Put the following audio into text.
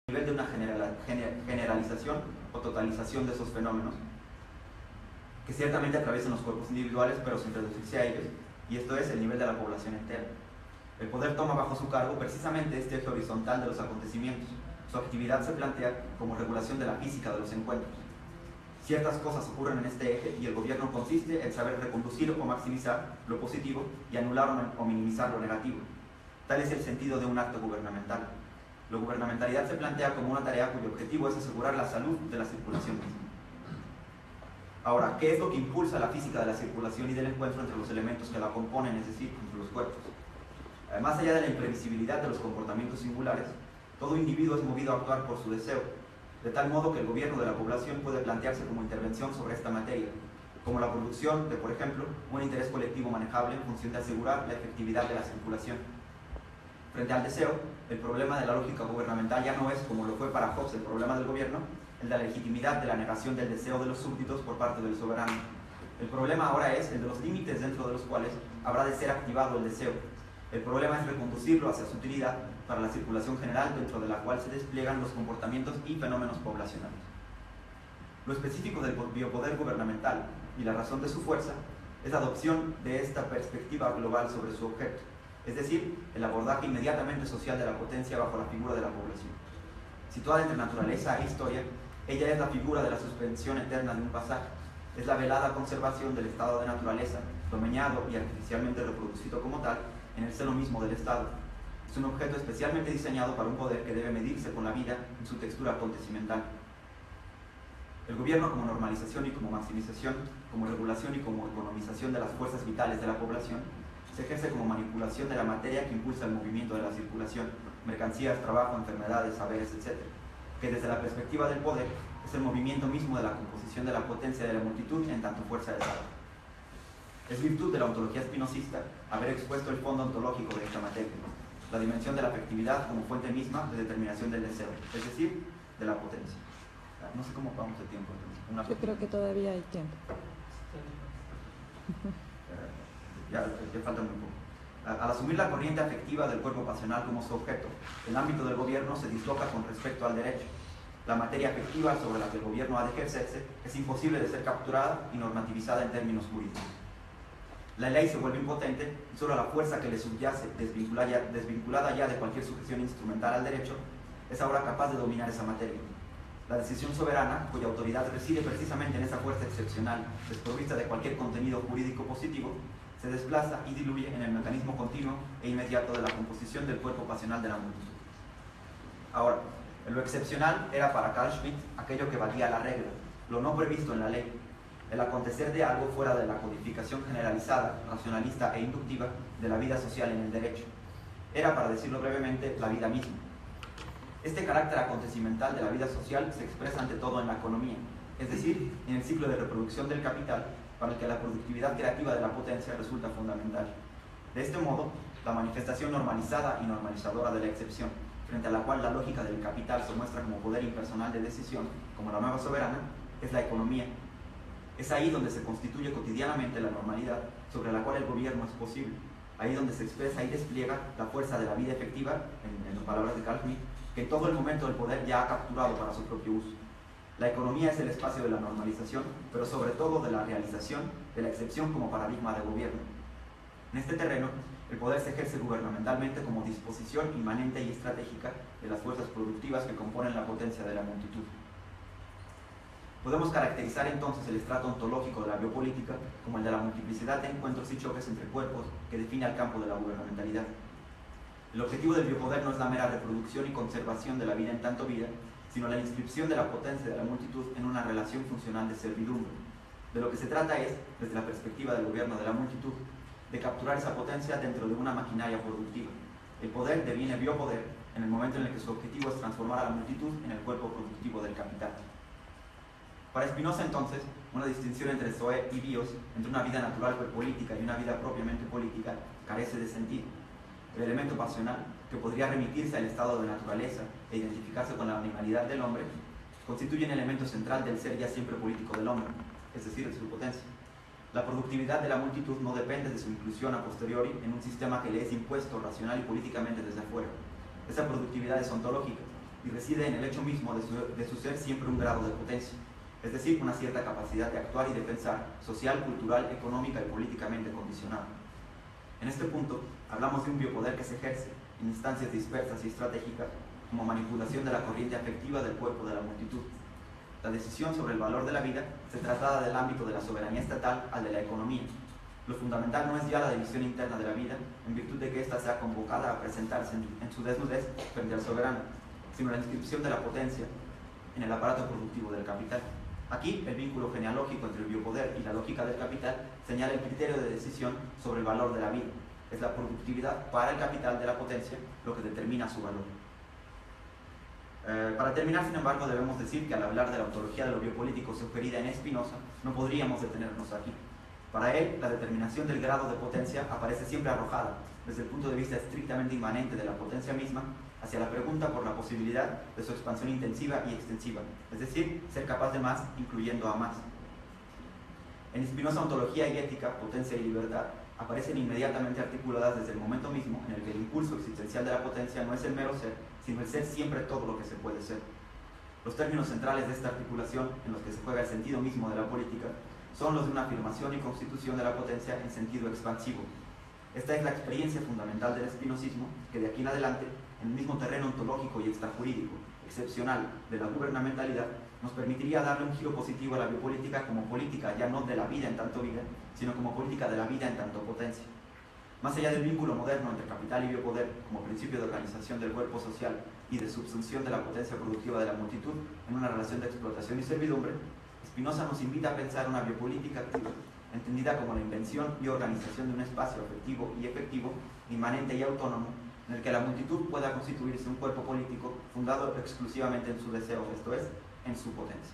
nivel de una generalización o totalización de esos fenómenos, que ciertamente atraviesan los cuerpos individuales, pero sin reducirse a ellos, y esto es el nivel de la población entera. El poder toma bajo su cargo precisamente este eje horizontal de los acontecimientos. Su actividad se plantea como regulación de la física de los encuentros. Ciertas cosas ocurren en este eje y el gobierno consiste en saber reconducir o maximizar lo positivo y anular o minimizar lo negativo. Tal es el sentido de un acto gubernamental. La gubernamentalidad se plantea como una tarea cuyo objetivo es asegurar la salud de la circulación misma. Ahora, ¿qué es lo que impulsa la física de la circulación y del encuentro entre los elementos que la componen, es decir, entre los cuerpos? Más allá de la imprevisibilidad de los comportamientos singulares, todo individuo es movido a actuar por su deseo, de tal modo que el gobierno de la población puede plantearse como intervención sobre esta materia, como la producción de, por ejemplo, un interés colectivo manejable en función de asegurar la efectividad de la circulación. Frente al deseo, el problema de la lógica gubernamental ya no es, como lo fue para Hobbes el problema del gobierno, el de la legitimidad de la negación del deseo de los súbditos por parte del soberano. El problema ahora es el de los límites dentro de los cuales habrá de ser activado el deseo. El problema es reconducirlo hacia su utilidad para la circulación general, dentro de la cual se despliegan los comportamientos y fenómenos poblacionales. Lo específico del biopoder gubernamental y la razón de su fuerza es la adopción de esta perspectiva global sobre su objeto, es decir, el abordaje inmediatamente social de la potencia bajo la figura de la población. Situada entre naturaleza e historia, ella es la figura de la suspensión eterna de un pasaje, es la velada conservación del estado de naturaleza, domeñado y artificialmente reproducido como tal en el seno mismo del Estado. Es un objeto especialmente diseñado para un poder que debe medirse con la vida en su textura acontecimental. El gobierno como normalización y como maximización, como regulación y como economización de las fuerzas vitales de la población, se ejerce como manipulación de la materia que impulsa el movimiento de la circulación, mercancías, trabajo, enfermedades, saberes, etc., que desde la perspectiva del poder es el movimiento mismo de la composición de la potencia de la multitud en tanto fuerza de Estado. Es virtud de la ontología espinosista haber expuesto el fondo ontológico de esta materia, la dimensión de la afectividad como fuente misma de determinación del deseo, es decir, de la potencia. No sé cómo vamos de tiempo. Yo creo que todavía hay tiempo. Ya falta muy poco. Al asumir la corriente afectiva del cuerpo pasional como su objeto, el ámbito del gobierno se disloca con respecto al derecho. La materia afectiva sobre la que el gobierno ha de ejercerse es imposible de ser capturada y normativizada en términos jurídicos. La ley se vuelve impotente y solo la fuerza que le subyace, desvinculada ya de cualquier sujeción instrumental al derecho, es ahora capaz de dominar esa materia. La decisión soberana, cuya autoridad reside precisamente en esa fuerza excepcional, desprovista de cualquier contenido jurídico positivo, se desplaza y diluye en el mecanismo continuo e inmediato de la composición del cuerpo pasional de la multitud. Ahora, lo excepcional era para Carl Schmitt aquello que valía la regla, lo no previsto en la ley, el acontecer de algo fuera de la codificación generalizada, racionalista e inductiva de la vida social en el derecho. Era, para decirlo brevemente, la vida misma. Este carácter acontecimental de la vida social se expresa ante todo en la economía, es decir, en el ciclo de reproducción del capital, para el que la productividad creativa de la potencia resulta fundamental. De este modo, la manifestación normalizada y normalizadora de la excepción, frente a la cual la lógica del capital se muestra como poder impersonal de decisión, como la nueva soberana, es la economía. Es ahí donde se constituye cotidianamente la normalidad sobre la cual el gobierno es posible, ahí donde se expresa y despliega la fuerza de la vida efectiva, en las palabras de Carl Schmitt, que en todo el momento del poder ya ha capturado para su propio uso. La economía es el espacio de la normalización, pero sobre todo de la realización de la excepción como paradigma de gobierno. En este terreno, el poder se ejerce gubernamentalmente como disposición inmanente y estratégica de las fuerzas productivas que componen la potencia de la multitud. Podemos caracterizar entonces el estrato ontológico de la biopolítica como el de la multiplicidad de encuentros y choques entre cuerpos que define el campo de la gubernamentalidad. El objetivo del biopoder no es la mera reproducción y conservación de la vida en tanto vida, sino la inscripción de la potencia de la multitud en una relación funcional de servidumbre. De lo que se trata es, desde la perspectiva del gobierno de la multitud, de capturar esa potencia dentro de una maquinaria productiva. El poder deviene biopoder en el momento en el que su objetivo es transformar a la multitud en el cuerpo productivo del capital. Para Spinoza, entonces, una distinción entre zoe y bios, entre una vida natural política y una vida propiamente política, carece de sentido. El elemento pasional, que podría remitirse al estado de naturaleza e identificarse con la animalidad del hombre, constituye un elemento central del ser ya siempre político del hombre, es decir, de su potencia. La productividad de la multitud no depende de su inclusión a posteriori en un sistema que le es impuesto racional y políticamente desde afuera. Esa productividad es ontológica, y reside en el hecho mismo de su ser siempre un grado de potencia, es decir, una cierta capacidad de actuar y de pensar, social, cultural, económica y políticamente condicionada. En este punto, hablamos de un biopoder que se ejerce en instancias dispersas y estratégicas como manipulación de la corriente afectiva del cuerpo de la multitud. La decisión sobre el valor de la vida se traslada del ámbito de la soberanía estatal al de la economía. Lo fundamental no es ya la división interna de la vida, en virtud de que ésta sea convocada a presentarse en su desnudez frente al soberano, sino la inscripción de la potencia en el aparato productivo del capital. Aquí, el vínculo genealógico entre el biopoder y la lógica del capital señala el criterio de decisión sobre el valor de la vida. Es la productividad para el capital de la potencia lo que determina su valor. Para terminar, sin embargo, debemos decir que al hablar de la ontología de lo biopolítico sugerida en Spinoza, no podríamos detenernos aquí. Para él, la determinación del grado de potencia aparece siempre arrojada, desde el punto de vista estrictamente inmanente de la potencia misma, hacia la pregunta por la posibilidad de su expansión intensiva y extensiva, es decir, ser capaz de más, incluyendo a más. En Spinoza, ontología y ética, potencia y libertad, aparecen inmediatamente articuladas desde el momento mismo en el que el impulso existencial de la potencia no es el mero ser, sino el ser siempre todo lo que se puede ser. Los términos centrales de esta articulación, en los que se juega el sentido mismo de la política, son los de una afirmación y constitución de la potencia en sentido expansivo. Esta es la experiencia fundamental del espinosismo, que de aquí en adelante, en el mismo terreno ontológico y extrajurídico, excepcional de la gubernamentalidad, nos permitiría darle un giro positivo a la biopolítica como política ya no de la vida en tanto vida, sino como política de la vida en tanto potencia. Más allá del vínculo moderno entre capital y biopoder como principio de organización del cuerpo social y de subsunción de la potencia productiva de la multitud en una relación de explotación y servidumbre, Spinoza nos invita a pensar una biopolítica activa, entendida como la invención y organización de un espacio afectivo y efectivo, inmanente y autónomo, en el que la multitud pueda constituirse un cuerpo político fundado exclusivamente en su deseo, esto es, en su potencia.